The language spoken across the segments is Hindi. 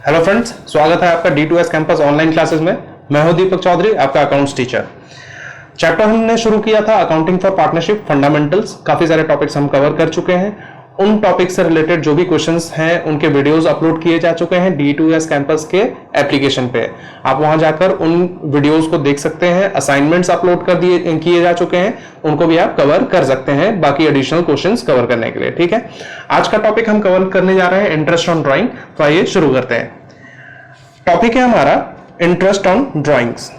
हेलो फ्रेंड्स, स्वागत है आपका D2S कैंपस ऑनलाइन क्लासेस में। मैं हूं दीपक चौधरी, आपका अकाउंट्स टीचर। चैप्टर हमने शुरू किया था अकाउंटिंग फॉर पार्टनरशिप फंडामेंटल्स। काफी सारे टॉपिक्स हम कवर कर चुके हैं। उन टॉपिक से रिलेटेड जो भी क्वेश्चंस हैं उनके वीडियोस अपलोड किए जा चुके हैं D2S कैंपस के एप्लीकेशन पे। आप वहां जाकर उन वीडियोस को देख सकते हैं। असाइनमेंट्स अपलोड कर दिए किए जा चुके हैं, उनको भी आप कवर कर सकते हैं बाकी एडिशनल क्वेश्चंस कवर करने के लिए। ठीक है, आज का टॉपिक हम कवर करने जा रहे हैं इंटरेस्ट ऑन ड्राइंग। तो आइए शुरू करते हैं। टॉपिक है हमारा इंटरेस्ट ऑन ड्राइंग्स।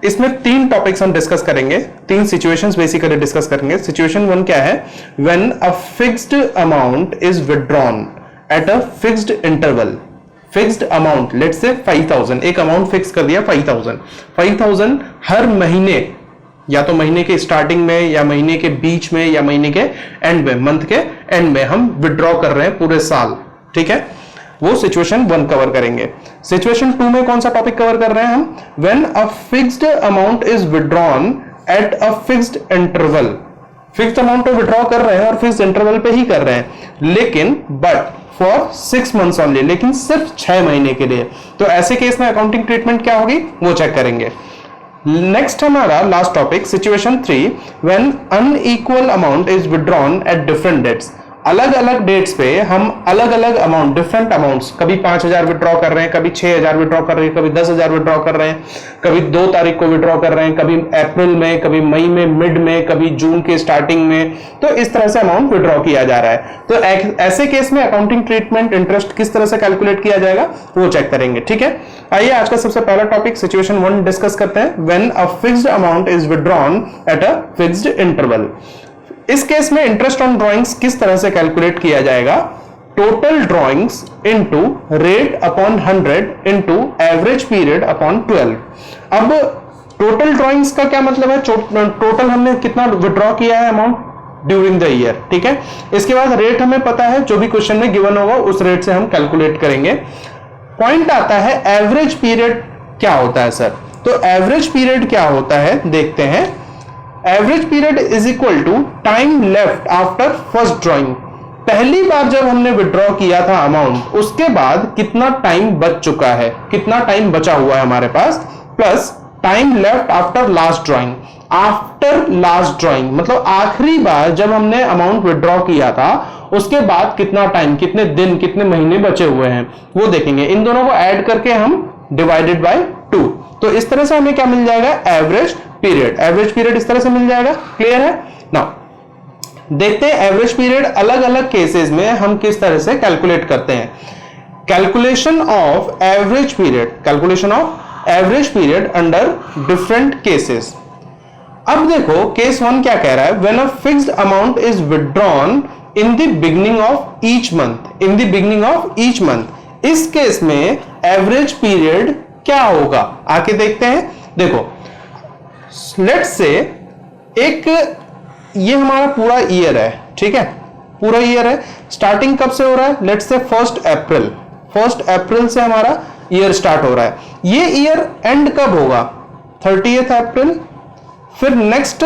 इसमें तीन टॉपिक्स हम डिस्कस करेंगे, तीन सिचुएशंस बेसिकली डिस्कस करेंगे। सिचुएशन वन क्या है? When a fixed amount is withdrawn at a fixed interval. Fixed amount, let's say 5000, एक अमाउंट फिक्स कर दिया 5000 हर महीने, या तो महीने के स्टार्टिंग में या महीने के बीच में या महीने के एंड में, मंथ के एंड में हम विथड्रॉ कर रहे हैं पूरे साल। ठीक है, वो सिचुएशन वन कवर करेंगे। सिचुएशन टू में कौन सा टॉपिक कवर कर रहे हैं हम? When a fixed amount is withdrawn at a fixed interval. Fixed amount तो विथड्रॉ कर रहे हैं और फिक्स्ड इंटरवल पे ही कर रहे हैं, लेकिन बट फॉर 6 मंथ्स ओनली, लेकिन सिर्फ 6 महीने के लिए। तो ऐसे केस में अकाउंटिंग ट्रीटमेंट क्या होगी वो चेक करेंगे। नेक्स्ट हमारा last topic situation 3, when unequal amount is withdrawn at different dates. अलग अलग डेट्स पे हम अलग अलग अमाउंट, डिफरेंट अमाउंट्स, कभी 5000 विड्रॉ कर रहे हैं, कभी 6000 विड्रॉ कर रहे हैं, कभी 10000 विड्रॉ कर रहे हैं, कभी 2 तारीख को विड्रॉ कर रहे हैं, कभी अप्रैल में, कभी मई में मिड में, कभी जून के स्टार्टिंग में। तो इस तरह से अमाउंट विड्रॉ किया जा रहा है। तो ऐसे केस में अकाउंटिंग ट्रीटमेंट इंटरेस्ट किस तरह से कैलकुलेट किया जाएगा वो चेक करेंगे। ठीक है, आइए आज का सबसे पहला टॉपिक सिचुएशन 1 डिस्कस करते हैं। When a fixed amount is withdrawn at a fixed interval. इस केस में इंटरेस्ट ऑन ड्राइंग्स किस तरह से कैलकुलेट किया जाएगा? Total drawings into rate upon 100 into average period upon 12। अब टोटल ड्राइंग्स का क्या मतलब है? टोटल हमने कितना विड्रॉ किया है अमाउंट ड्यूरिंग द ईयर। ठीक है, इसके बाद रेट हमें पता है, जो भी क्वेश्चन में गिवन होगा उस रेट से हम कैलकुलेट करेंगे। पॉइंट आता है एवरेज पीरियड क्या होता है सर? तो एवरेज पीरियड क्या होता है देखते हैं। Average period is equal to time left after first drawing. पहली बार जब हमने विड्रॉ किया था अमाउंट, उसके बाद कितना टाइम बच चुका है, कितना टाइम बचा हुआ है हमारे पास, plus time left after last drawing. After last drawing मतलब आखिरी बार जब हमने अमाउंट विड्रॉ किया था उसके बाद कितना टाइम, कितने दिन, कितने महीने बचे हुए हैं वो देखेंगे। इन दोनों को ऐड करके हम डिवाइडेड बाय 2। तो इस तरह से हमें क्या मिल जाएगा? Average period. एवरेज पीरियड इस तरह से मिल जाएगा। क्लियर है? नाउ देखते हैं एवरेज पीरियड अलग अलग केसेस में हम किस तरह से कैलकुलेट करते हैं। Calculation of average period, calculation of average period under different cases. अब देखो केस 1 क्या कह रहा है? When a fixed amount is withdrawn in the beginning of each month, in the beginning of each month. इस केस में एवरेज पीरियड क्या होगा आके देखते हैं। देखो लेट्स से एक ये हमारा पूरा ईयर है। ठीक है, पूरा ईयर है। स्टार्टिंग कब से हो रहा है? Let's say 1 April. 1 अप्रैल से हमारा ईयर स्टार्ट हो रहा है। ये ईयर एंड कब होगा? 30 अप्रैल। फिर नेक्स्ट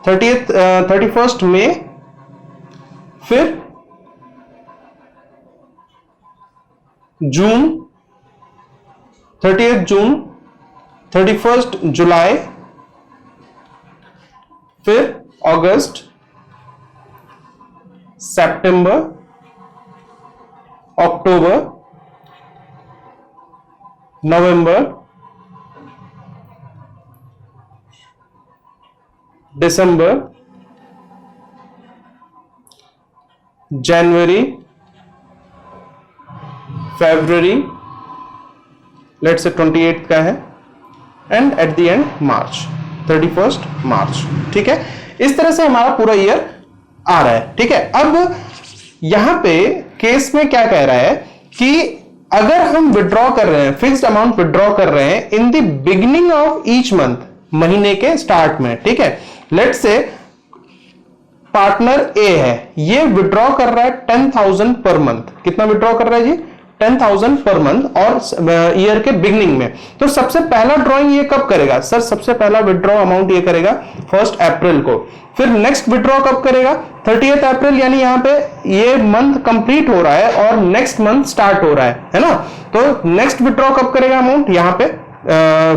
31 मई, फिर जून, 30 जून, 31 जुलाई, फिर अगस्त, सितंबर, अक्टूबर, नवंबर, दिसंबर, जनवरी, फरवरी, लेट्स से 28 का है, एंड एट द एंड मार्च, 31 मार्च। ठीक है, इस तरह से हमारा पूरा ईयर आ रहा है। ठीक है, अब यहां पे केस में क्या कह रहा है कि अगर हम विड्रॉ कर रहे हैं, फिक्स्ड अमाउंट विड्रॉ कर रहे हैं इन the beginning of each month, महीने के स्टार्ट में। ठीक है, लेट्स से पार्टनर ए है, ये विड्रॉ कर रहा है 10,000 पर मंथ। कितना विड्रॉ कर रहा है जी? 10,000 पर मंथ और ईयर के बिगनिंग में। तो सबसे पहला ड्रॉइंग ये कब करेगा सर? सबसे पहला विड्रॉ अमाउंट ये करेगा 1 अप्रैल को। फिर नेक्स्ट विड्रॉ कब करेगा? 30 अप्रैल, यानी यहाँ पे ये मंथ कंप्लीट हो रहा है और नेक्स्ट मंथ स्टार्ट हो रहा है ना। तो नेक्स्ट विड्रॉ कब करेगा अमाउंट? यहाँ पे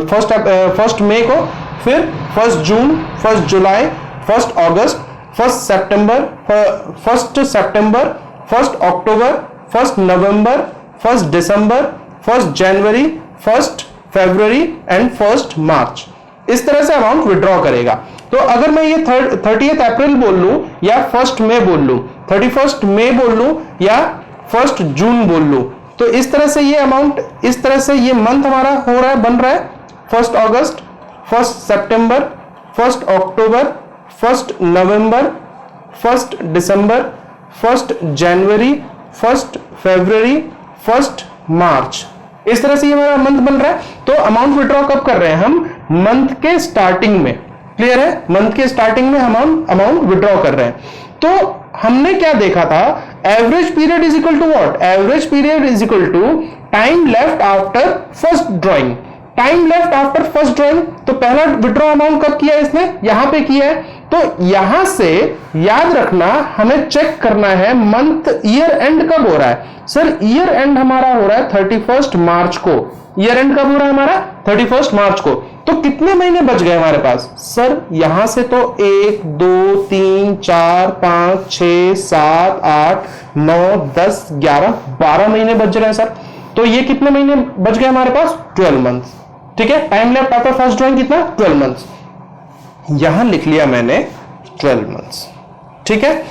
फर्स्ट मई को, फिर 1 जून, 1 जुलाई, 1 अगस्त, 1 सितंबर, 1 अक्टूबर, 1 नवंबर, 1 दिसंबर, 1 जनवरी, 1 फरवरी एंड 1 मार्च। इस तरह से अमाउंट विड्रॉ करेगा। तो अगर मैं ये 30 अप्रैल बोल लूं या 1 मई बोल लूं, 31 मई बोल लूं या 1 जून बोल लूं, तो इस तरह से ये अमाउंट, इस तरह से ये मंथ हमारा हो रहा है, बन रहा है 1 अगस्त, 1 सितंबर, 1 अक्टूबर, 1 नवंबर, 1 दिसंबर, 1 जनवरी, 1 फरवरी, 1 मार्च। इस तरह से ये हमारा मंथ बन रहा है। तो अमाउंट विड्रॉ कब कर रहे हैं हम? मंथ के स्टार्टिंग में। क्लियर है? मंथ के स्टार्टिंग में हम अमाउंट विड्रॉ कर रहे हैं। तो हमने क्या देखा था? Average period is equal to what? Average period is equal to time left after first drawing. Time left after first drawing, तो पहला विड्रॉ अमाउंट कब किया है इसने? यहां पे किया है। तो यहां से याद रखना, हमें चेक करना है मंथ ईयर एंड कब हो रहा है। सर ईयर एंड हमारा हो रहा है 31 मार्च को। ईयर एंड कब हो रहा है हमारा? 31 मार्च को। तो कितने महीने बच गए हमारे पास? सर यहां से तो 1 2 3 4 5 6 7 8 9 10 11 12 महीने बच रहे हैं सर। तो ये कितने महीने बच गए हमारे पास? 12 मंथ्स। ठीक है, time left after first drawing कितना? 12 मंथ्स। यहां लिख लिया मैंने 12 मंथ्स। ठीक है,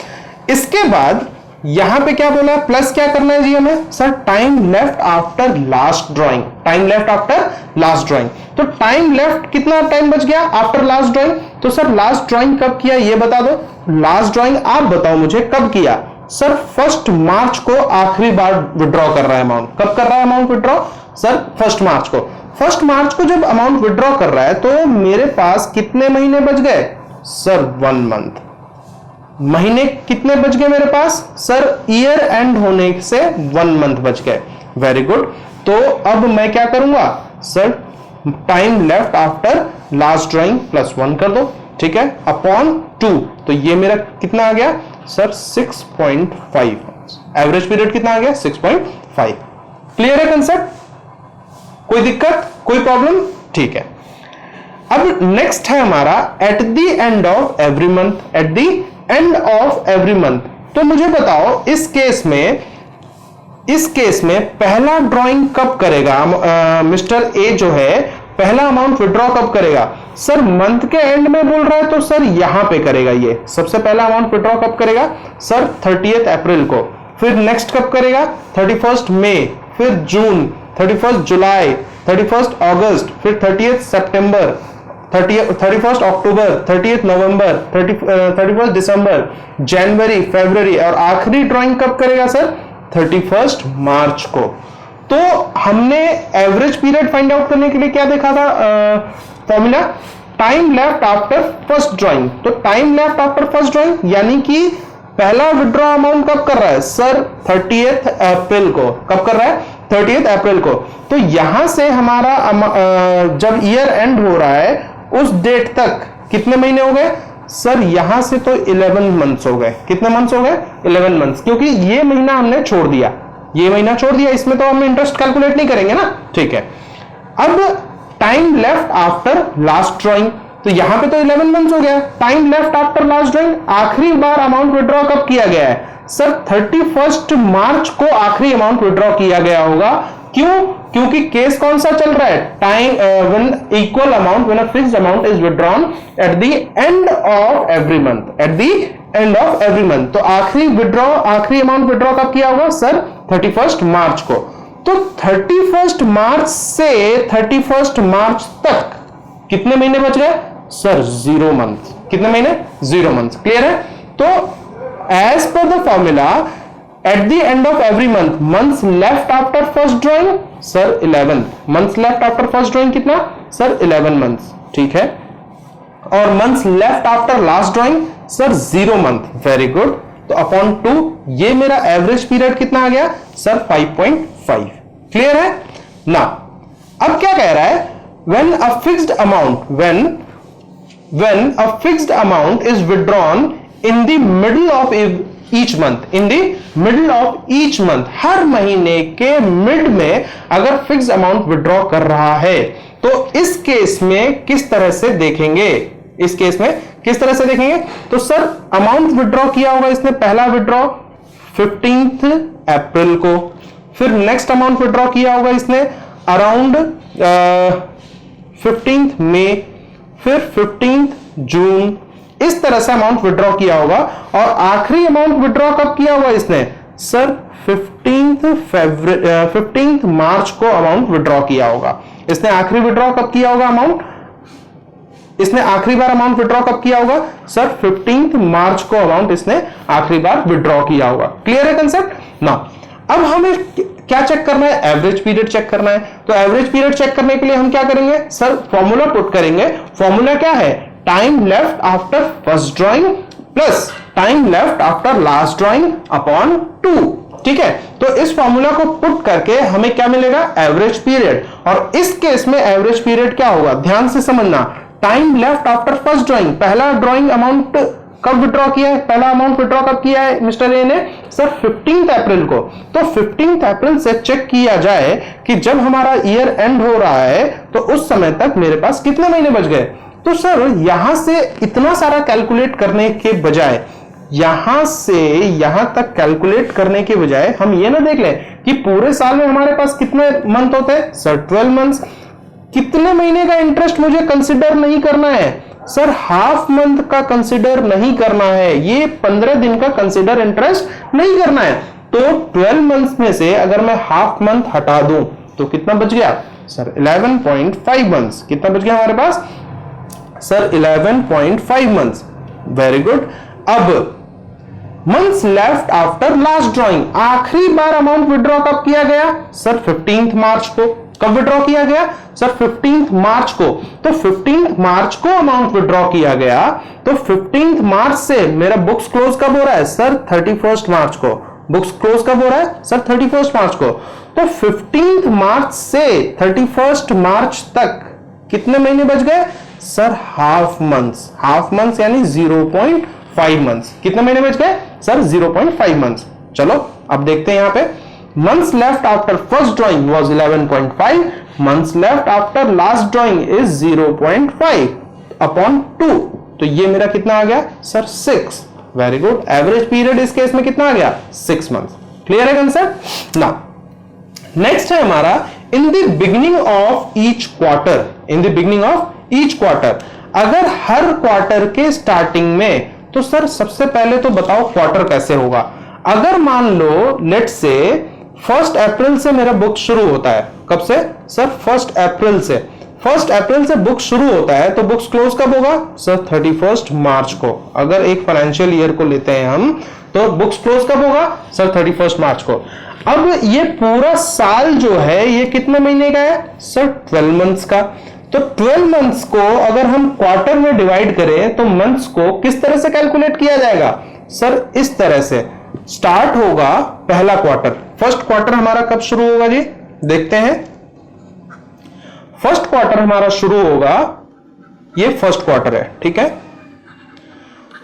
इसके बाद यहां पे क्या बोला? प्लस क्या करना है जी हमें? Sir time left after last drawing. Time left after last drawing, तो टाइम लेफ्ट कितना टाइम बच गया आफ्टर लास्ट ड्रॉइंग? तो सर लास्ट ड्रॉइंग कब किया ये बता दो। लास्ट ड्रॉइंग आप बताओ मुझे कब किया? सर 1 मार्च को आखिरी बार विड्रॉ कर रहा है अमाउंट। कब कर रहा है अमाउंट विड्रॉ? सर 1 मार्च को। 1 मार्च को जब अमाउंट विड्रॉ कर रहा है तो मेरे पास कितने महीने बच गए? Sir 1 month. महीने कितने बच गए मेरे पास? सर ईयर एंड होने से 1 मंथ बच गए। Very good. तो अब मैं क्या करूंगा? Sir time left after last drawing +1 कर दो। ठीक है, अपॉन 2, तो ये मेरा कितना आ गया? सर 6.5। एवरेज पीरियड कितना आ गया? 6.5। क्लियर है कंसेप्ट? कोई दिक्कत, कोई प्रॉब्लम? ठीक है। अब नेक्स्ट है हमारा eight the end of every month. Eight the end of every month, तो मुझे बताओ इस केस में पहला ड्रॉइंग कब करेगा? मिस्टर ए जो है पहला अमाउंट विड्रॉ कब करेगा? सर मंथ के एंड में बोल रहा है तो सर यहां पे करेगा। ये सबसे पहला अमाउंट विड्रॉ कब करेगा? सर 30 अप्रैल को। फिर नेक्स्ट कब करेगा? 31 मई, फिर जून, 31 जुलाई, 31 अगस्त, फिर 30 सितंबर, 31 अक्टूबर, 30 नवंबर, 31 दिसंबर, जनवरी, फरवरी और आखिरी ड्राइंग कब करेगा सर? 31 मार्च को। तो हमने एवरेज पीरियड फाइंड आउट करने के लिए क्या देखा था formula? Time left after first drawing. तो time left after first drawing यानी कि पहला विड्रॉ अमाउंट कब कर रहा है? सर 30 अप्रैल को। कब कर रहा है? 30 अप्रैल को। तो यहां से हमारा जब ईयर एंड हो रहा है उस डेट तक कितने महीने हो गए? सर यहां से तो 11 मंथ्स हो गए। कितने मंथ्स हो गए? 11 मंथ्स, क्योंकि ये महीना हमने छोड़ दिया, ये महीना छोड़ दिया, इसमें तो हम इंटरेस्ट कैलकुलेट नहीं करेंगे ना। ठीक है, अब time left after last drawing, तो यहां पे तो 11 मंथ्स हो गया। Time left after last drawing, आखिरी बार अमाउंट विड्रॉ कब किया गया है? सर 31 मार्च को आखिरी अमाउंट विड्रॉ किया गया होगा। क्यों? क्योंकि केस कौन सा चल रहा है? Time when equal amount, when a fixed amount is withdrawn eight the end of every month. Eight the end of every month, तो आखिरी अमाउंट विड्रॉ कब किया होगा? सर 31 मार्च को। तो 31 मार्च से 31 मार्च तक कितने महीने बच गए? Sir 0 month. कितने महीने? 0 मंथ। क्लियर है? तो as per the formula at the end of every month, months left after first drawing, sir 11 months left after first drawing कितना? Sir 11 months. ठीक है, और months left after last drawing, sir 0 month. Very good. तो अपॉन 2, ये मेरा एवरेज पीरियड कितना आ गया? सर 5। क्लियर है ना? अब क्या कह रहा है, when a fixed amount is withdrawn in the middle of each month, हर महीने के मिड में अगर फिक्स्ड अमाउंट विड्रॉ कर रहा है तो इस केस में किस तरह से देखेंगे? तो सर अमाउंट विड्रॉ किया होगा इसने, पहला विड्रॉ 15 अप्रैल को, फिर नेक्स्ट अमाउंट विड्रॉ किया होगा इसने अराउंड 15 मई, फिर 15 जून, इस तरह से अमाउंट विड्रॉ किया होगा। और आखिरी अमाउंट विड्रॉ कब किया होगा इसने? सर 15 मार्च को अमाउंट विड्रॉ किया होगा। इसने आखिरी विड्रॉ कब किया होगा अमाउंट? इसने आखिरी बार अमाउंट विड्रॉ कब किया होगा? सर 15 मार्च को अमाउंट इसने आखिरी बार विड्रॉ किया होगा। क्लियर है कंसेप्ट ना? अब हमें क्या चेक करना है? एवरेज पीरियड चेक करना है। तो एवरेज पीरियड चेक करने के लिए हम क्या करेंगे? सर फॉर्मूला पुट करेंगे। फॉर्मूला क्या है? Time left after first drawing plus time left after last drawing upon 2। ठीक है, तो इस फॉर्मूला को पुट करके हमें क्या मिलेगा? Average period. और इस केस में एवरेज पीरियड क्या होगा? ध्यान से समझना। Time left after first drawing, पहला ड्राइंग अमाउंट कब विड्रॉ किया है? पहला अमाउंट विड्रॉ कब किया है मिस्टर ए ने? सर 15 अप्रैल को। तो 15 अप्रैल से चेक किया जाए कि जब हमारा ईयर एंड हो रहा है तो उस समय तक मेरे पास कितने महीने बच गए? तो सर यहां से इतना सारा कैलकुलेट करने के बजाय, यहां से यहां तक कैलकुलेट करने के बजाय हम ये ना देख लें कि पूरे साल में हमारे पास कितने मंथ होते हैं? Sir 12 months. कितने महीने का इंटरेस्ट मुझे कंसिडर नहीं करना है? सर हाफ मंथ का कंसिडर नहीं करना है, ये 15 दिन का कंसिडर इंटरेस्ट नहीं करना है। तो 12 मंथ्स में से अगर मैं हाफ मंथ हटा दूं तो कितना बच गया? Sir 11.5 months. कितना बच गया हमारे पास? Sir 11.5 months. Very good. अब months left after last drawing, आखिरी बार अमाउंट विड्रॉ कब किया गया? सर 15 मार्च को। कब विड्रॉ किया गया? सर 15 मार्च को। तो 15 मार्च को अमाउंट विड्रॉ किया गया, तो 15 मार्च से मेरा बुक्स क्लोज कब हो रहा है? सर 31 मार्च को। बुक्स क्लोज कब हो रहा है? सर 31 मार्च को। तो 15 मार्च से 31 मार्च तक कितने महीने बच गए? Sir half months. Half months यानी 0.5 मंथ्स। कितने महीने बच गए? Sir 0.5 months. चलो अब देखते हैं यहां पे। Months left after first drawing was 11.5. Months left after last drawing is 0.5 upon 2. तो ये मेरा कितना आ गया? Sir 6। Very good. Average period इस केस में कितना आ गया? 6 मंथ्स। क्लियर है कंसेप्ट ना? नेक्स्ट है हमारा इन the beginning of each quarter. In the beginning of each quarter, अगर हर क्वार्टर के स्टार्टिंग में, तो सर सबसे पहले तो बताओ क्वार्टर कैसे होगा? अगर मान लो लेट से 1 अप्रैल से मेरा बुक शुरू होता है। कब से? सर 1 अप्रैल से। 1 अप्रैल से बुक शुरू होता है तो बुक्स क्लोज कब होगा? सर 31 मार्च को। अगर एक फाइनेंशियल ईयर को लेते हैं हम तो बुक्स क्लोज कब होगा? सर 31 मार्च को। अब ये पूरा साल जो है ये कितने महीने का है? सर 12 मंथ्स का। तो 12 मंथ्स को अगर हम क्वार्टर में डिवाइड करें तो मंथ्स को किस तरह से कैलकुलेट किया जाएगा? सर इस तरह से। स्टार्ट होगा पहला क्वार्टर। फर्स्ट क्वार्टर हमारा कब शुरू होगा जी? देखते हैं। फर्स्ट क्वार्टर हमारा शुरू होगा, ये फर्स्ट क्वार्टर है, ठीक है।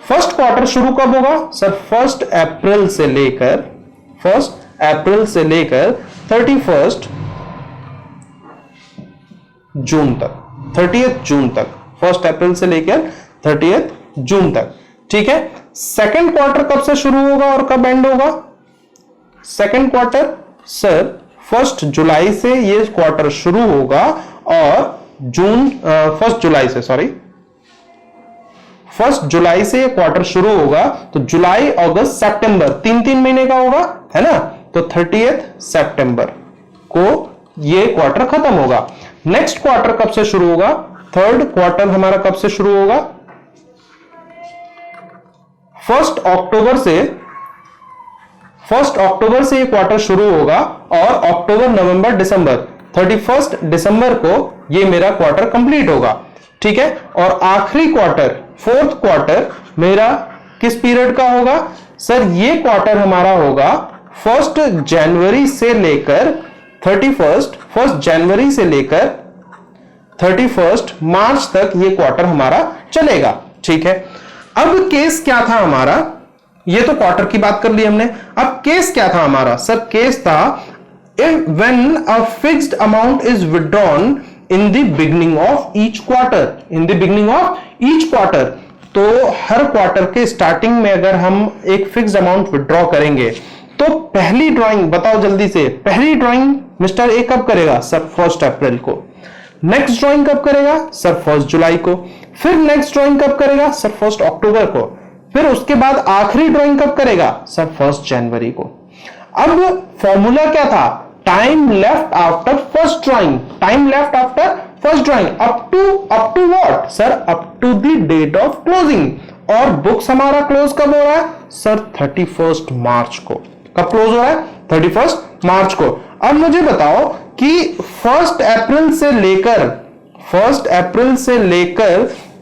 फर्स्ट क्वार्टर शुरू कब होगा? सर 1 अप्रैल से लेकर 31 जून तक, 30 जून तक। 1 अप्रैल से लेकर 30 जून तक, ठीक है। सेकंड क्वार्टर कब से शुरू होगा और कब एंड होगा? सेकंड क्वार्टर सर 1 जुलाई से ये क्वार्टर शुरू होगा और 1 जुलाई से ये क्वार्टर शुरू होगा, तो जुलाई अगस्त सितंबर 3 महीने का होगा, है ना। तो 30 सितंबर को ये क्वार्टर खत्म होगा। नेक्स्ट क्वार्टर कब से शुरू होगा? थर्ड क्वार्टर हमारा कब से शुरू होगा? 1 अक्टूबर से ये क्वार्टर शुरू होगा और अक्टूबर नवंबर दिसंबर 31 दिसंबर को ये मेरा क्वार्टर कंप्लीट होगा, ठीक है। और आखिरी क्वार्टर, फोर्थ क्वार्टर मेरा किस पीरियड का होगा? सर ये क्वार्टर हमारा होगा 1 जनवरी से लेकर फर्स्ट जनवरी से लेकर 31 मार्च तक ये क्वार्टर हमारा चलेगा। ठीक है, अब केस क्या था हमारा, ये तो क्वार्टर की बात कर ली हमने। अब केस क्या था हमारा सर, केस था when a fixed amount is withdrawn in the beginning of each quarter, in the beginning of each quarter. तो हर क्वार्टर के स्टार्टिंग में अगर हम एक फिक्स्ड अमाउंट विथड्रॉ करेंगे तो पहली ड्राइंग बताओ जल्दी से, पहली ड्राइंग मिस्टर ए कब करेगा सर 1 अप्रैल को, नेक्स्ट ड्राइंग कब करेगा सर 1 जुलाई को, फिर नेक्स्ट ड्राइंग कब करेगा सर 1 अक्टूबर को, फिर उसके बाद आखिरी ड्राइंग कब करेगा सर 1 जनवरी को। अब फॉर्मूला क्या था, time left after first drawing, time left after first drawing up to what sir, up to the date of closing. और बुक्स हमारा क्लोज कब हो रहा है सर 31 मार्च को। कब क्लोज हो रहा है 31 मार्च को। अब मुझे बताओ कि 1 अप्रैल से लेकर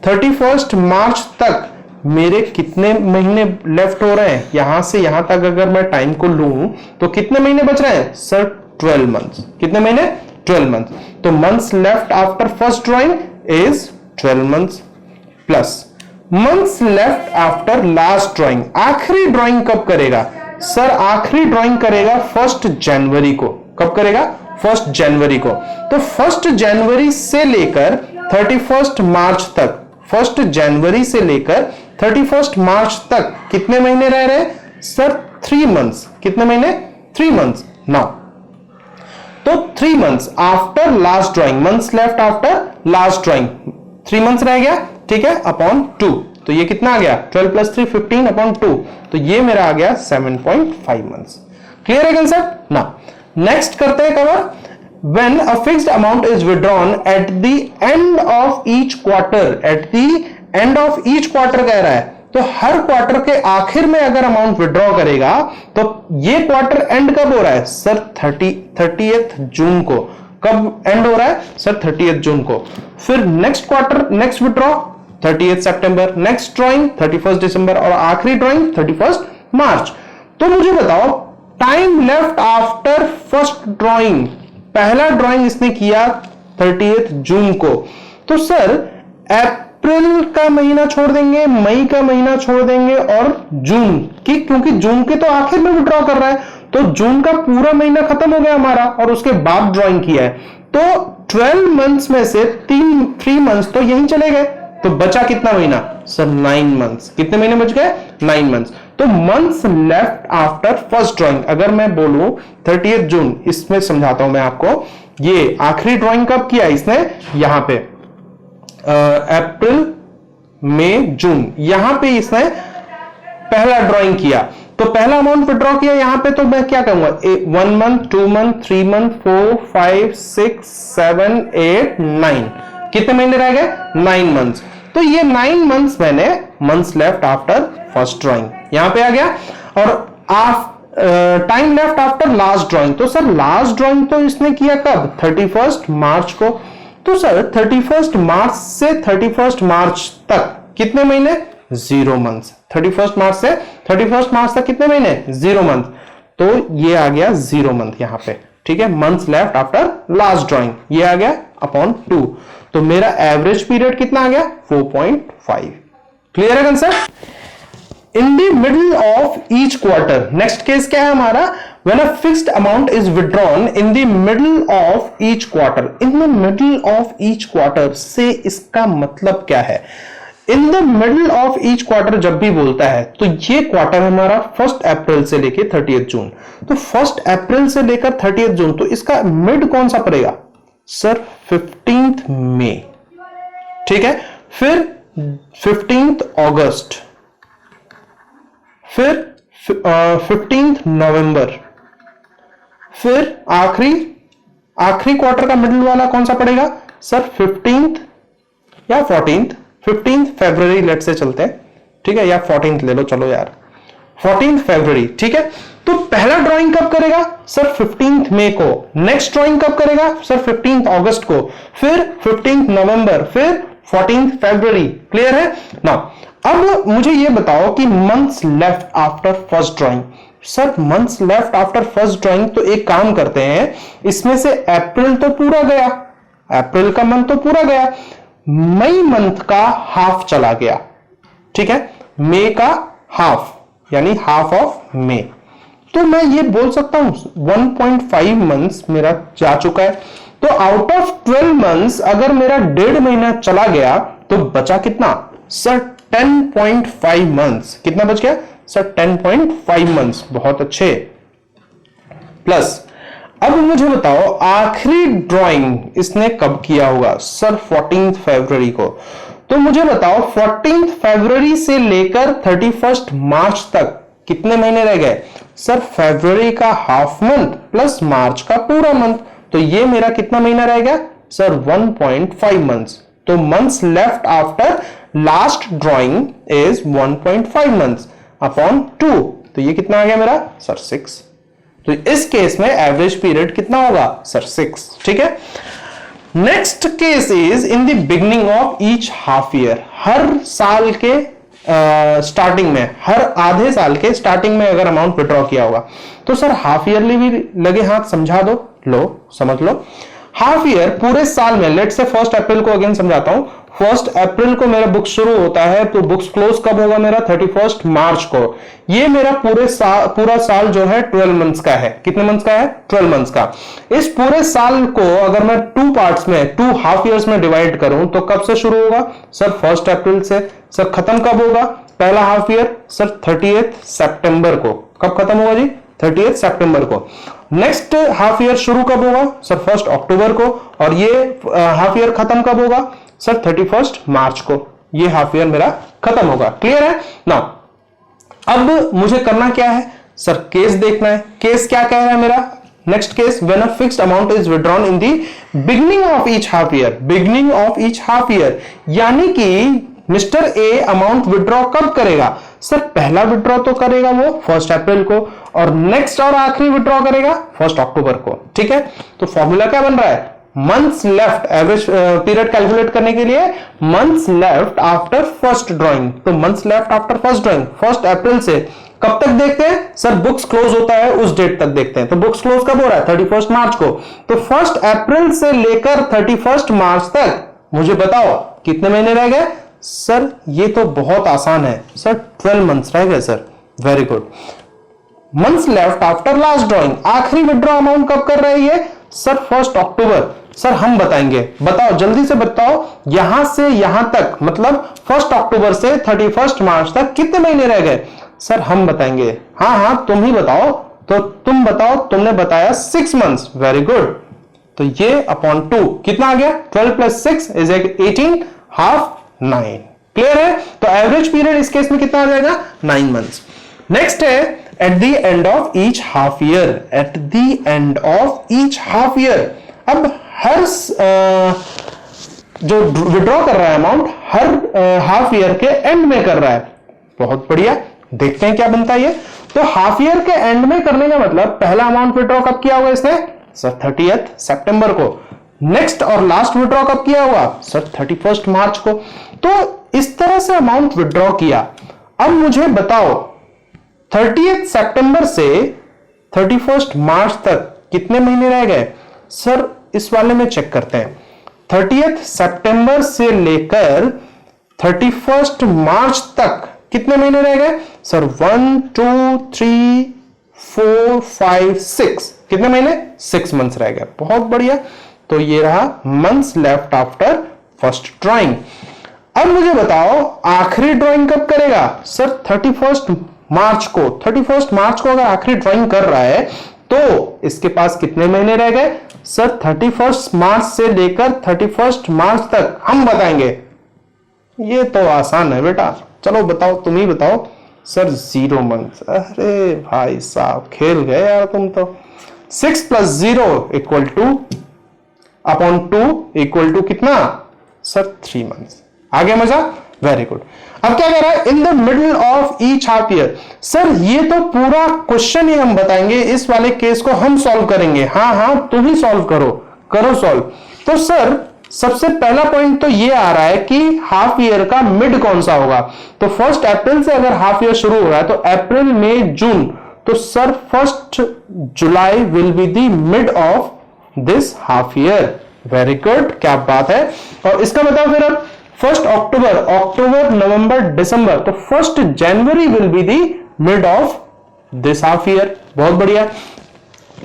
31 मार्च तक मेरे कितने महीने लेफ्ट हो रहे हैं, यहां से यहां तक अगर मैं टाइम को लूं तो कितने महीने बच रहे हैं सर 12 मंथ्स। कितने महीने 12 मंथ्स। तो months left after first drawing is 12 months plus months left after last drawing. आखिरी ड्राइंग कब करेगा सर, आखिरी ड्राइंग करेगा 1 जनवरी को। कब करेगा 1 जनवरी को। तो 1 जनवरी से लेकर 31 मार्च तक, 1 जनवरी से लेकर 31 मार्च तक कितने महीने रह रहे हैं सर 3 मंथ्स। कितने महीने 3 मंथ्स। नाउ तो 3 months after last drawing, months left after last drawing 3 months रह गया। ठीक है, अपॉन 2, तो ये कितना आ गया 12 + 3 15 अपॉन 2, तो ये मेरा आ गया 7.5 मंथ्स। क्लियर है कंसेप्ट। नाउ नेक्स्ट करते हैं cover, when a fixed amount is withdrawn at the end of each quarter, at the end of each quarter कह रहा है, तो हर क्वार्टर के आखिर में अगर अमाउंट विड्रॉ करेगा तो ये क्वार्टर एंड कब हो रहा है सर 30th जून को। कब एंड हो रहा है सर 30th जून को। फिर next quarter, next withdraw 30th सितंबर, नेक्स्ट ड्राइंग 31st दिसंबर और आखिरी ड्राइंग 31st मार्च। तो मुझे बताओ time left after first drawing, पहला ड्राइंग इसने किया 30th जून को, तो सर अप्रैल का महीना छोड़ देंगे, मई का महीना छोड़ देंगे और जून की, क्योंकि जून के तो आखिर में विड्रॉ कर रहा है, तो जून का पूरा महीना खत्म हो गया हमारा और उसके बाद ड्राइंग किया है। तो 12 मंथ्स में से 3 मंथ्स तो यहीं चले गए, तो बचा कितना महीना सर 9 मंथ्स। कितने महीने बच गए 9 मंथ्स। तो months left after first drawing, अगर मैं बोलूं 30th जून, इसमें समझाता हूं मैं आपको, ये आखिरी ड्राइंग कब किया इसने, यहां पे अप्रैल मई जून, यहां पे इसने पहला ड्राइंग किया, तो पहला अमाउंट विड्रॉ किया यहां पे, तो मैं क्या कहूंगा 1 मंथ 2 मंथ 3 मंथ 4 5 6 7 8 9, कितने महीने रह गए 9 मंथ्स। तो ये 9 मंथ्स मैंने months left after first drawing यहां पे आ गया। और time left after last drawing, तो सर लास्ट ड्राइंग तो इसने किया कब 31 मार्च को, तो सर 31 मार्च से 31 मार्च तक कितने महीने 0 मंथ्स। 31 मार्च से 31 मार्च तक कितने महीने 0 मंथ, तो ये आ गया 0 मंथ यहां पे। ठीक है, months left after last drawing ये आ गया अपॉन 2, तो मेरा एवरेज पीरियड कितना आ गया 4.5। क्लियर है concept. In the middle of each quarter, next case क्या है हमारा, when a fixed amount is withdrawn in the middle of each quarter. In the middle of each quarter से इसका मतलब क्या है, in the middle of each quarter जब भी बोलता है तो ये क्वार्टर हमारा 1 अप्रैल से लेकर 30th जून, तो 1 अप्रैल से लेकर 30th जून, तो इसका मिड कौन सा पड़ेगा सर 15th मई। ठीक है, फिर 15th अगस्त, फिर 15th नवंबर, फिर आखिरी क्वार्टर का मिडिल वाला कौन सा पड़ेगा सर 15th या 15th फरवरी लेट से चलते हैं। ठीक है, या 14th ले लो, चलो यार 14th फरवरी। ठीक है, तो पहला ड्राइंग कब करेगा सर 15th मई को, नेक्स्ट ड्राइंग कब करेगा सर 15th अगस्त को, फिर 15th नवंबर, फिर 14th फरवरी। क्लियर है ना। अब मुझे ये बताओ कि months left after first drawing, sir months left after first drawing, तो एक काम करते हैं, इसमें से अप्रैल तो पूरा गया, अप्रैल का मंथ तो पूरा गया, मई मंथ का हाफ चला गया, ठीक है, मई का हाफ यानी हाफ ऑफ मई, तो मैं ये बोल सकता हूं 1.5 मंथ्स मेरा जा चुका है। तो आउट ऑफ 12 मंथ्स अगर मेरा 1.5 महीना चला गया तो बचा कितना सर 10.5 मंथ्स, कितना बच गया सर 10.5 मंथ्स, बहुत अच्छे। प्लस अब मुझे बताओ आखिरी ड्राइंग इसने कब किया होगा सर 14 फरवरी को, तो मुझे बताओ 14 फरवरी से लेकर 31 मार्च तक कितने महीने रह गए सर, फरवरी का हाफ मंथ प्लस मार्च का पूरा मंथ, तो ये मेरा कितना महीना रह गया सर 1.5 मंथ्स, तो months left after last drawing is 1.5 months upon 2, तो ये कितना आ गया मेरा सर 6, तो इस केस में एवरेज पीरियड कितना होगा सर 6, ठीक है। Next case is in the beginning of each half year, हर साल के स्टार्टिंग में, हर आधे साल के स्टार्टिंग में अगर अमाउंट विड्रॉ किया होगा, तो सर हाफ ईयरली भी लगे हाथ समझा दो, लो समझ लो। हाफ ईयर पूरे साल में, लेट से 1 अप्रैल को अगेन समझाता हूं, 1 अप्रैल को मेरा बुक शुरू होता है, तो बुक्स क्लोज कब होगा मेरा 31 मार्च को, ये मेरा पूरा साल जो है 12 मंथ्स का है, कितने मंथ्स का है 12 मंथ्स का। इस पूरे साल को अगर मैं 2 पार्ट्स में, 2 हाफ ईयर्स में डिवाइड करूं तो कब से शुरू होगा सर 1 अप्रैल से, सर खत्म कब होगा पहला हाफ ईयर सर 30 सितंबर को, कब खत्म होगा जी 30 सितंबर को। नेक्स्ट हाफ ईयर शुरू कब होगा सर 1 अक्टूबर को, और ये हाफ ईयर खत्म कब होगा सर 31 मार्च को, ये हाफ ईयर मेरा खत्म होगा, क्लियर है ना। अब मुझे करना क्या है सर, केस देखना है, केस क्या कह रहा है मेरा, next case when a fixed amount is withdrawn in the beginning of each half year, beginning of each half year, यानी कि मिस्टर ए अमाउंट विड्रॉ कब करेगा सर, पहला विड्रॉ तो करेगा वो 1 अप्रैल को, और नेक्स्ट और आखिरी विड्रॉ करेगा 1 अक्टूबर को, ठीक है। तो फॉर्मूला क्या बन रहा है, months left, average period calculate करने के लिए months left after first drawing, तो months left after first drawing 1 April से कब तक देखते हैं सर, बुक्स क्लोज होता है उस डेट तक देखते हैं, तो बुक्स क्लोज कब हो रहा है 31 मार्च को, तो 1 अप्रैल से लेकर 31 मार्च तक मुझे बताओ कितने महीने रह गए सर, ये तो बहुत आसान है सर 12 मंथ्स रह गए sir, very good. Months left after last drawing, आखिरी विड्रॉ अमाउंट कब कर रहे हैं सर 1 अक्टूबर, सर हम बताएंगे, बताओ जल्दी से बताओ, यहां से यहां तक मतलब 1 अक्टूबर से 31 मार्च तक कितने महीने रह गए सर, हम बताएंगे, हाँ हाँ तुम ही बताओ, तो तुम बताओ, तुमने बताया 6 मंथ्स, वेरी गुड, तो ये अपॉन 2 कितना आ गया 12 + 6 इज 18, हाफ 9, क्लियर है। तो एवरेज पीरियड इस केस में कितना आ जाएगा 9 मंथ्स। नेक्स्ट है at the end of each half year, eight the end of each half year, अब हर जो विड्रॉ कर रहा है अमाउंट हर हाफ ईयर के एंड में कर रहा है, बहुत बढ़िया, देखते हैं क्या बनता है ये। तो हाफ ईयर के एंड में करने का मतलब पहला अमाउंट विड्रॉ कब किया होगा इसने सर 30 सितंबर को, नेक्स्ट और लास्ट विड्रॉ कब किया होगा सर 31 मार्च को, तो इस तरह से अमाउंट विड्रॉ किया। अब मुझे बताओ 30 सितंबर से 31 मार्च तक कितने महीने रह गए सर, इस वाले में चेक करते हैं, 30 सितंबर से लेकर 31 मार्च तक कितने महीने रह गए सर, 1 2 3 4 5 6, कितने महीने 6 मंथ्स रह गए, बहुत बढ़िया। तो ये रहा months left after first drawing. अब मुझे बताओ आखिरी ड्राइंग कब करेगा सर 31 मार्च को, 31 मार्च को अगर आखिरी ड्राइंग कर रहा है तो इसके पास कितने महीने रह गए सर, 31 मार्च से लेकर 31 मार्च तक हम बताएंगे, ये तो आसान है बेटा, चलो बताओ तुम ही बताओ सर 0 मंथ, अरे भाई साहब खेल गए यार तुम तो। 6 + 0 = अपॉन 2 = कितना सर 3 मंथ्स, आगे मजा, वेरी गुड। अब क्या कह रहा है इन the middle of each half year, sir ये तो पूरा क्वेश्चन ही हम बताएंगे, इस वाले केस को हम सॉल्व करेंगे, हाँ हाँ तुम ही सॉल्व करो सॉल्व। तो सर सबसे पहला पॉइंट तो ये आ रहा है कि हाफ ईयर का मिड कौन सा होगा, तो 1 अप्रैल से अगर हाफ ईयर शुरू हो रहा है तो अप्रैल मई जून, तो sir 1 July will be the mid of this half year. Very good, क्या बात है। और इसका बताओ फिर अब 1 अक्टूबर, नवंबर, दिसंबर, तो 1 जनवरी will be the mid of this half year. बहुत बढ़िया।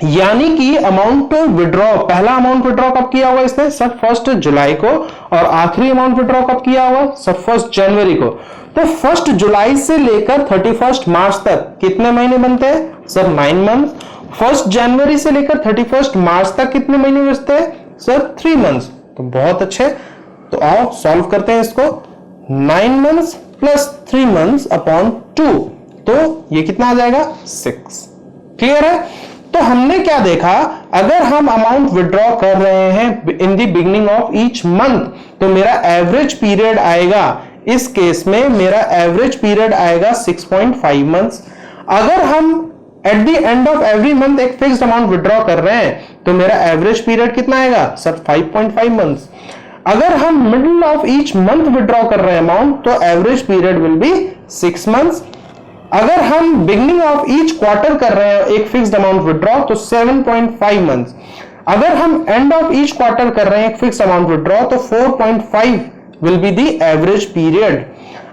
यानी कि अमाउंट विड्रॉ, पहला अमाउंट विड्रॉ कब किया हुआ इसने सर 1 जुलाई को, और आखिरी अमाउंट विड्रॉ कब किया हुआ सर 1 जनवरी को। तो 1 जुलाई से लेकर 31 मार्च तक कितने महीने बनते हैं सर 9 मंथ। 1 जनवरी से लेकर 31 मार्च तक कितने महीने बचते हैं सर 3 मंथ्स। तो बहुत अच्छे, तो आओ सॉल्व करते हैं इसको। 9 मंथ्स प्लस 3 मंथ्स अपॉन 2, तो ये कितना आ जाएगा 6। क्लियर है। तो हमने क्या देखा, अगर हम अमाउंट विड्रॉ कर रहे हैं इन the beginning of each month, तो मेरा एवरेज पीरियड आएगा, इस केस में मेरा एवरेज पीरियड आएगा 6.5 मंथ्स। अगर हम eight the end of every month एक फिक्स्ड अमाउंट विड्रॉ कर रहे हैं, तो मेरा एवरेज पीरियड कितना आएगा सर 5.5 मंथ्स। अगर हम middle of each month withdraw कर रहे हैं अमाउंट, तो average period will B 6 months. अगर हम बिगनिंग ऑफ ईच क्वार्टर कर रहे हैं एक फिक्स्ड अमाउंट विड्रॉ, तो 7.5 मंथ्स। अगर हम एंड ऑफ ईच क्वार्टर कर रहे हैं एक फिक्स्ड अमाउंट विड्रॉ, तो 4.5 will be the average period.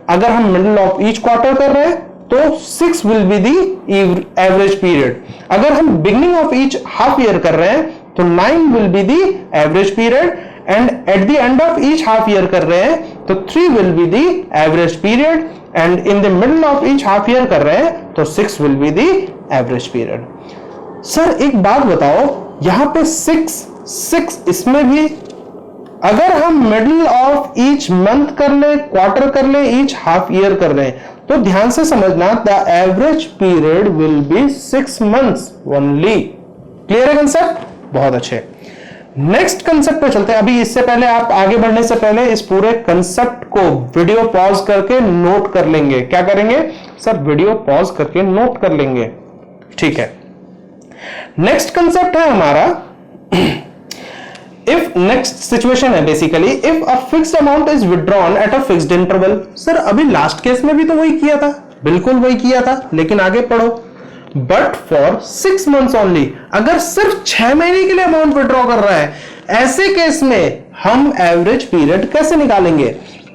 अगर हम मिडिल ऑफ ईच क्वार्टर कर रहे हैं, तो 6 will be the average period. अगर हम beginning of each half year कर रहे हैं, तो 9 will be the average period, and eight the end of each half year कर रहे हैं, तो 3 will be the average period, and in the middle of each half year कर रहे हैं, तो 6 will be the average period. Sir एक बात बताओ, यहां पे 6 इसमें भी अगर हम मिडिल ऑफ ईच मंथ कर ले, क्वार्टर कर ले, ईच हाफ ईयर कर रहे हैं, तो ध्यान से समझना, the average period will B 6 months only. Clear है कंसेप्ट? बहुत अच्छे। नेक्स्ट कंसेप्ट पे चलते हैं। अभी इससे पहले, आप आगे बढ़ने से पहले इस पूरे कंसेप्ट को वीडियो पॉज करके नोट कर लेंगे। क्या करेंगे सर? वीडियो पॉज करके नोट कर लेंगे। ठीक है। नेक्स्ट कंसेप्ट है हमारा, इफ नेक्स्ट सिचुएशन है basically, if a fixed amount is withdrawn at a fixed interval. Sir अभी लास्ट केस में भी तो वही किया था, बिल्कुल वही किया था, लेकिन आगे पढ़ो। बट फॉर 6 मंथ्स ओनली, अगर सिर्फ 6 महीने के लिए अमाउंट विड्रॉ कर रहा है, ऐसे केस में हम एवरेज पीरियड कैसे निकालेंगे?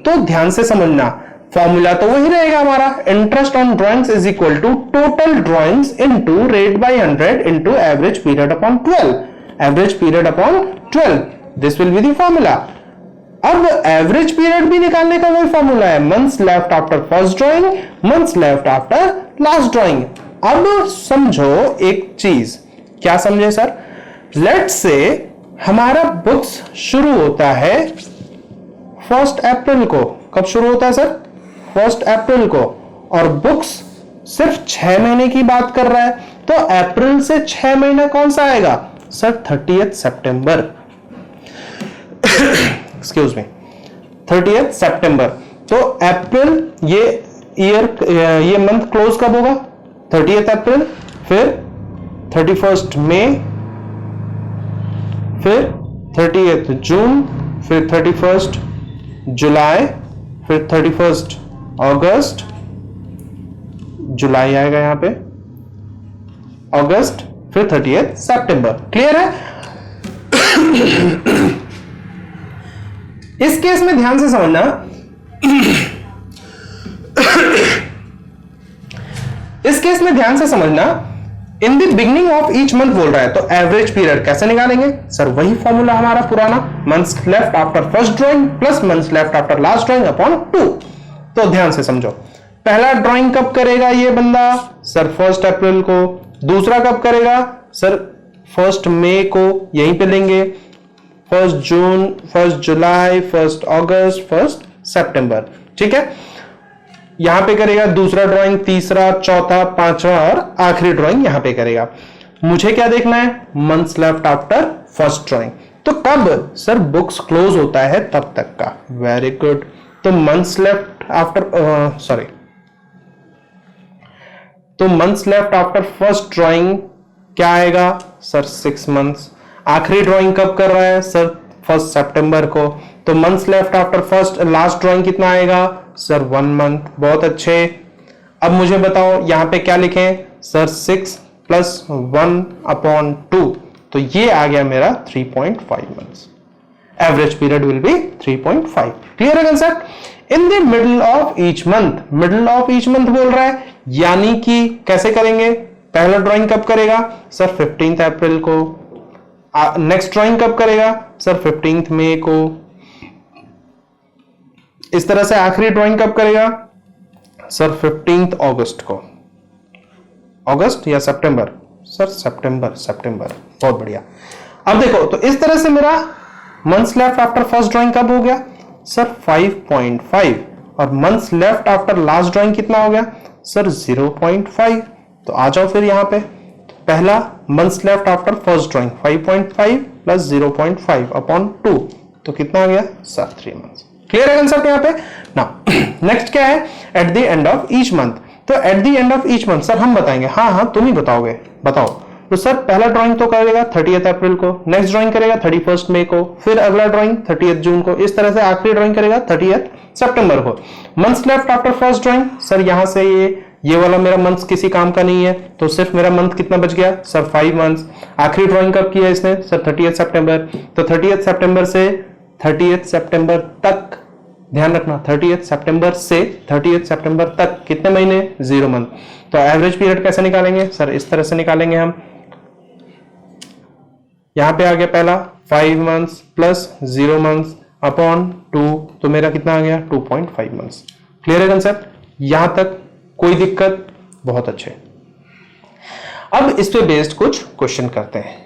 तो ध्यान से समझना, फॉर्मूला तो वही रहेगा हमारा, interest on drawings is equal to total drawings into rate by 100 into average period upon 12, average period upon 12, this will be the formula. अब एवरेज पीरियड भी निकालने का वही फॉर्मूला है, months left after first drawing, months left after last drawing. अब समझो एक चीज, क्या समझे सर? लेट्स से हमारा बुक्स शुरू होता है 1 अप्रैल को। कब शुरू होता है सर? 1 अप्रैल को। और बुक्स सिर्फ 6 महीने की बात कर रहा है, तो अप्रैल से 6 महीना कौन सा आएगा सर? 30 सितंबर। एक्सक्यूज मी, 30 सितंबर। तो अप्रैल, ये मंथ क्लोज कब होगा? 30 अप्रैल, फिर 31 मई, फिर 30 जून, फिर 31 जुलाई, फिर 31 अगस्त, जुलाई आएगा यहां पे, अगस्त, फिर 30 सितंबर। क्लियर है? इस केस में ध्यान से समझना, इस केस में ध्यान से समझना, इन the beginning of each month बोल रहा है, तो एवरेज पीरियड कैसे निकालेंगे सर? वही फॉर्मूला हमारा पुराना, months left after first drawing plus months left after last drawing upon 2। तो ध्यान से समझो, पहला ड्राइंग कब करेगा ये बंदा सर? 1 अप्रैल को। दूसरा कब करेगा सर? 1 मई को, यहीं पे लेंगे। 1 जून, 1 जुलाई, 1 अगस्त, 1 सितंबर। ठीक है, यहां पे करेगा दूसरा ड्राइंग, तीसरा, चौथा, पांचवा और आखिरी ड्राइंग यहां पे करेगा। मुझे क्या देखना है? Months left after first drawing. तो कब सर बुक्स क्लोज होता है तब तक का। Very good. तो मंथ्स लेफ्ट आफ्टर तो months left after first drawing क्या आएगा सर? 6 मंथ्स। आखिरी ड्राइंग कब कर रहा है सर? 1 सितंबर को। तो months left after first last drawing कितना आएगा सर? 1 मंथ। बहुत अच्छे। अब मुझे बताओ यहां पे क्या लिखें? सर 6 प्लस 1/2, तो ये आ गया मेरा 3.5 months. Average period will be 3.5। Clear है concept? In the middle of each month, middle of each month बोल रहा है, यानी कि कैसे करेंगे? पहला ड्राइंग कब करेगा सर? 15 अप्रैल को। नेक्स्ट ड्राइंग कब करेगा सर? 15 मई को। इस तरह से आखिरी ड्राइंग कब करेगा सर? 15 अगस्त को। अगस्त या सितंबर सर? सितंबर। बहुत बढ़िया। अब देखो, तो इस तरह से मेरा months left after first drawing कब हो गया सर? 5.5। और months left after last drawing कितना हो गया सर? 0.5। तो आ जाओ फिर यहां पे, पहला months left after first drawing 5.5 plus 0.5/2, तो कितना आ गया सर? 3 मंथ्स। क्लियर है कंसेप्ट यहाँ पे? नाउ नेक्स्ट क्या है? At the end of each month. तो at the end of each month sir हम बताएंगे? हाँ तुम ही बताओगे, बताओ। तो सर पहला ड्राइंग तो करेगा 30 अप्रैल को, नेक्स्ट ड्राइंग करेगा 31 मई को, फिर अगला ड्राइंग 30 जून को, इस तरह से आखिरी ड्राइंग करेगा 30 सितंबर को। Months left after first drawing sir यहां से ये वाला मेरा मंथ्स किसी काम का नहीं है, तो सिर्फ मेरा मंथ कितना बच गया सर? 5 मंथ्स। आखिरी ड्राइंग कब किया इसने सर? 30 सितंबर। तो 30 सितंबर से 30 सितंबर तक, ध्यान रखना, 30 सितंबर से 30 सितंबर तक कितने महीने? 0 मंथ। तो एवरेज पीरियड कैसे निकालेंगे सर? इस तरह से निकालेंगे हम। यहां पे आ गया पहला 5 मंथ्स प्लस 0 मंथ्स अपॉन 2, तो मेरा कितना आ गया? 2.5 मंथ्स। क्लियर है कंसेप्ट? यहां तक कोई दिक्कत? बहुत अच्छे। अब इस पे बेस्ड कुछ क्वेश्चन करते हैं,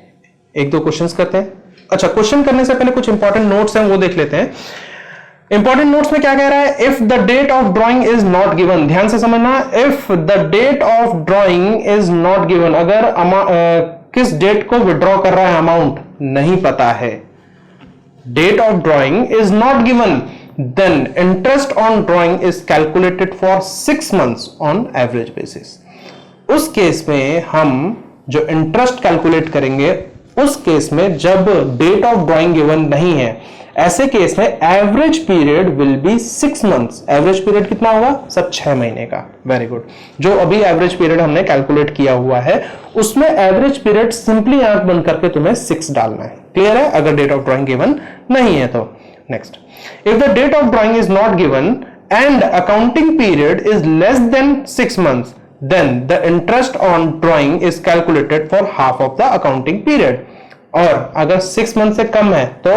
1-2 क्वेश्चंस करते हैं। अच्छा, क्वेश्चन करने से पहले कुछ इंपॉर्टेंट नोट्स हैं, वो देख लेते हैं। इंपॉर्टेंट नोट्स में क्या कह रहा है? If the date of drawing is not given, ध्यान से समझना, if the date of drawing is not given, अगर किस डेट को विड्रॉ कर रहा है अमाउंट नहीं पता है, date of drawing is not given, then interest on drawing is calculated for 6 months on average basis. उस केस में हम जो इंटरेस्ट कैलकुलेट करेंगे, उस केस में जब डेट ऑफ ड्राइंग गिवन नहीं है, ऐसे केस में average period will B 6 months. Average period कितना होगा सर? 6 महीने का। Very good. जो अभी एवरेज पीरियड हमने कैलकुलेट किया हुआ है, उसमें एवरेज पीरियड सिंपली आंख बंद करके तुम्हें 6 डालना है। क्लियर है? अगर डेट ऑफ ड्राइंग गिवन नहीं है तो। Next, if the date of drawing is not given and accounting period is less than 6 months, then the interest on drawing is calculated for half of the accounting period। और अगर 6 मंथ से कम है तो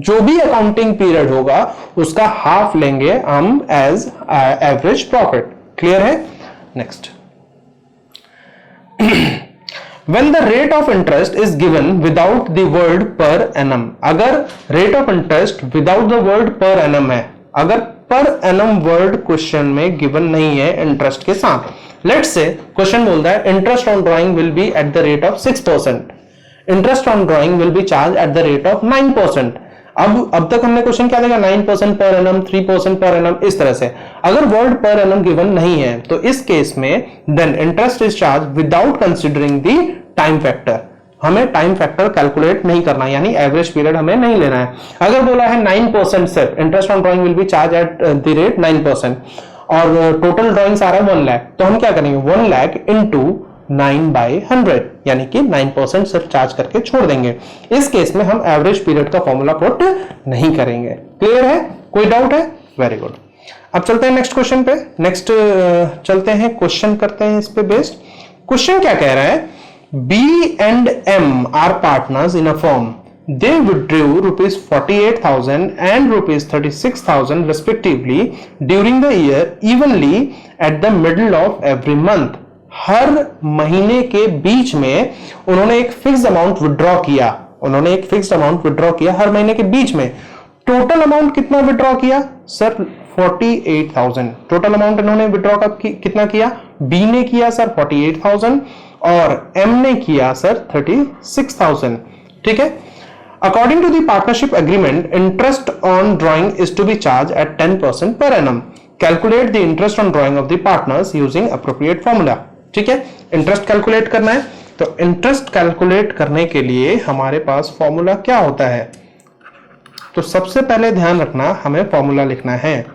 जो भी अकाउंटिंग पीरियड होगा उसका हाफ लेंगे हम एज एवरेज प्रॉफिट। क्लियर है? Next, when the rate of interest is given without the word per annum, अगर rate of interest without the word per annum है, अगर per annum वर्ड क्वेश्चन में गिवन नहीं है इंटरेस्ट के साथ, लेट्स से क्वेश्चन बोलता है interest on drawing will be at the rate of 6%, interest on drawing will be charge at the rate of 9%। अब तक हमने क्वेश्चन क्या देखा? 9% पर एनम, 3% पर एनम, इस तरह से। अगर वर्ड पर एनम गिवन नहीं है तो इस केस में then interest is charge without considering the time factor. हमें टाइम फैक्टर कैलकुलेट नहीं करना, यानी एवरेज पीरियड हमें नहीं लेना है। अगर बोला है 9% सिर्फ, interest on drawing will be charge at the rate 9%, और टोटल ड्राइंग्स आ रहा है 1 लाख, तो हम क्या करेंगे? 1 लाख इंटू 9/100, यानी कि 9% सिर्फ चार्ज करके छोड़ देंगे। इस केस में हम एवरेज पीरियड का फॉर्मूला पुट नहीं करेंगे। क्लियर है? कोई डाउट है? Very good. अब चलते हैं नेक्स्ट क्वेश्चन पे। नेक्स्ट चलते हैं, क्वेश्चन करते हैं इस पे बेस्ड। क्वेश्चन क्या कह रहा है? B and M are partners in a firm. They withdrew ₹48,000 and ₹36,000 respectively during the year evenly at the middle of every month. हर महीने के बीच में उन्होंने एक फिक्स अमाउंट विड्रॉ किया, हर महीने के बीच में। टोटल अमाउंट कितना विड्रॉ किया सर? 48,000। टोटल अमाउंट इन्होंने विड्रॉ कितना किया? बी ने किया सर 48,000 और एम ने किया सर 36,000। ठीक है? According to the partnership agreement, interest on drawing is to be charge at 10% per annum. Calculate the interest on drawing of the partners using appropriate formula. ठीक है? इंटरेस्ट कैलकुलेट करना है, तो इंटरेस्ट कैलकुलेट करने के लिए हमारे पास फॉर्मूला क्या होता है? तो सबसे पहले ध्यान रखना, हमें फॉर्मूला लिखना है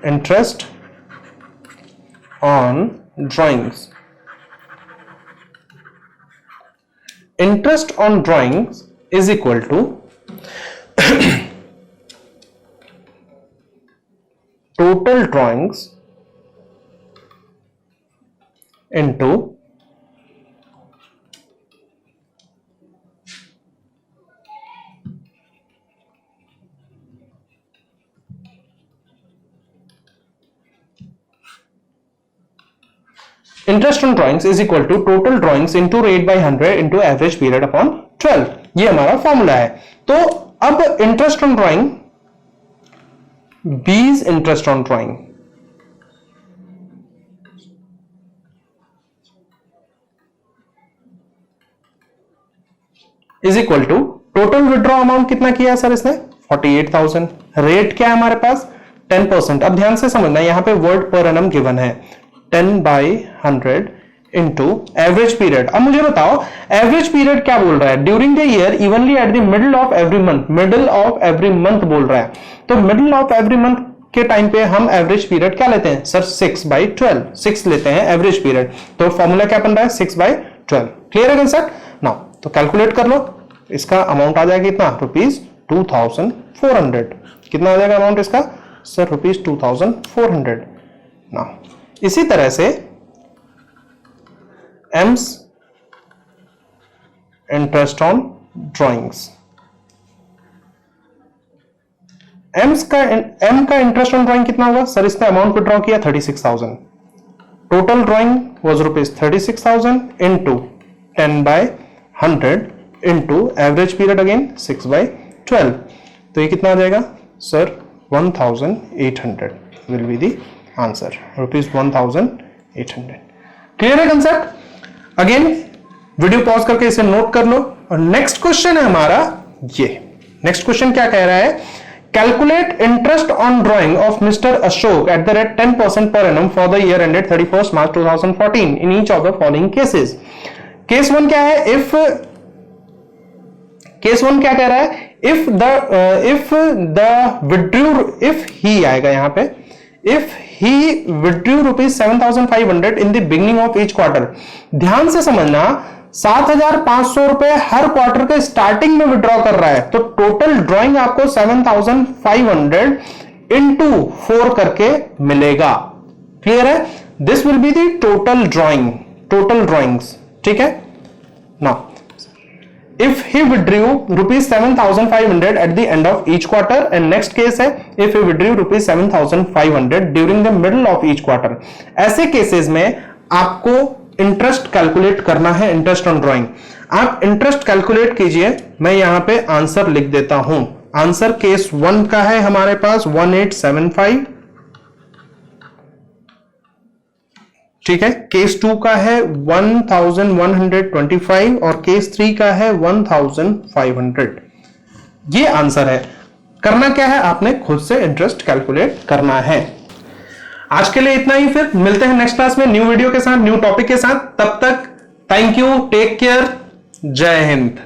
interest on drawings interest on drawings is equal to total drawings into interest on drawings is equal to total drawings into rate by 100 into average period upon 12। ये हमारा फॉर्मूला है। तो अब interest on drawing, B's interest on drawing is equal to total withdraw amount कितना किया सर इसने 48,000। रेट क्या है हमारे पास 10%। अब ध्यान से समझना, यहां पे वर्ड पर एनम गिवन है 10/100 इंटू एवरेज पीरियड। अब मुझे बताओ एवरेज पीरियड क्या बोल रहा है, during the year evenly at the middle of every month, middle of every month बोल रहा है। तो मिडिल ऑफ एवरी मंथ के टाइम पे हम एवरेज पीरियड क्या लेते हैं सर 6/12, 6 लेते हैं एवरेज पीरियड। तो फॉर्मूला क्या बन रहा है 6/12। क्लियर है कंसेप्ट। नाउ तो कैलकुलेट कर लो, इसका अमाउंट आ जाएगा कितना ₹2400। कितना आ जाएगा अमाउंट इसका सर ₹2400। नाउ इसी तरह से M's interest on drawings, M का इंटरेस्ट ऑन ड्राइंग कितना होगा सर, इसने अमाउंट विड्रॉ किया 36,000। Total drawing was ₹36,000 into 10/100 into average period again 6/12। तो ये कितना आ जाएगा sir 1,800 will be the answer, ₹1,800। Clear है कंसेप्ट। अगेन वीडियो पॉज करके इसे नोट कर लो। और नेक्स्ट क्वेश्चन है हमारा ये। नेक्स्ट क्वेश्चन क्या कह रहा है, calculate interest on drawing of mister Ashok at the rate 10% per annum for the year ended 31 March 2014 in each of the following cases. Case 1 क्या है, केस 1 क्या कह रहा है, if the withdrew, if he आएगा यहां पे, if he withdrew ₹7,500 in the beginning of each quarter। ध्यान से समझना 7,500 रुपए हर क्वार्टर के स्टार्टिंग में विड्रॉ कर रहा है। तो टोटल ड्रॉइंग आपको 7,500 इंटू 4 करके मिलेगा। क्लियर है, this will be the total drawing, total drawings. ठीक है now if he withdrew ₹7,500 at the end of each quarter, and next case है if he withdrew ₹7,500 during the middle of each quarter। ऐसे केसेस में आपको इंटरेस्ट कैलकुलेट करना है, इंटरेस्ट ऑन ड्राइंग। आप इंटरेस्ट कैलकुलेट कीजिए, मैं यहां पे आंसर लिख देता हूं। आंसर केस 1 का है हमारे पास 1875, ठीक है। केस 2 का है 1125 और केस 3 का है 1500। ये आंसर है। करना क्या है, आपने खुद से इंटरेस्ट कैलकुलेट करना है। आज के लिए इतना ही, फिर मिलते हैं नेक्स्ट क्लास में न्यू वीडियो के साथ, न्यू टॉपिक के साथ। तब तक थैंक यू, टेक केयर, जय हिंद।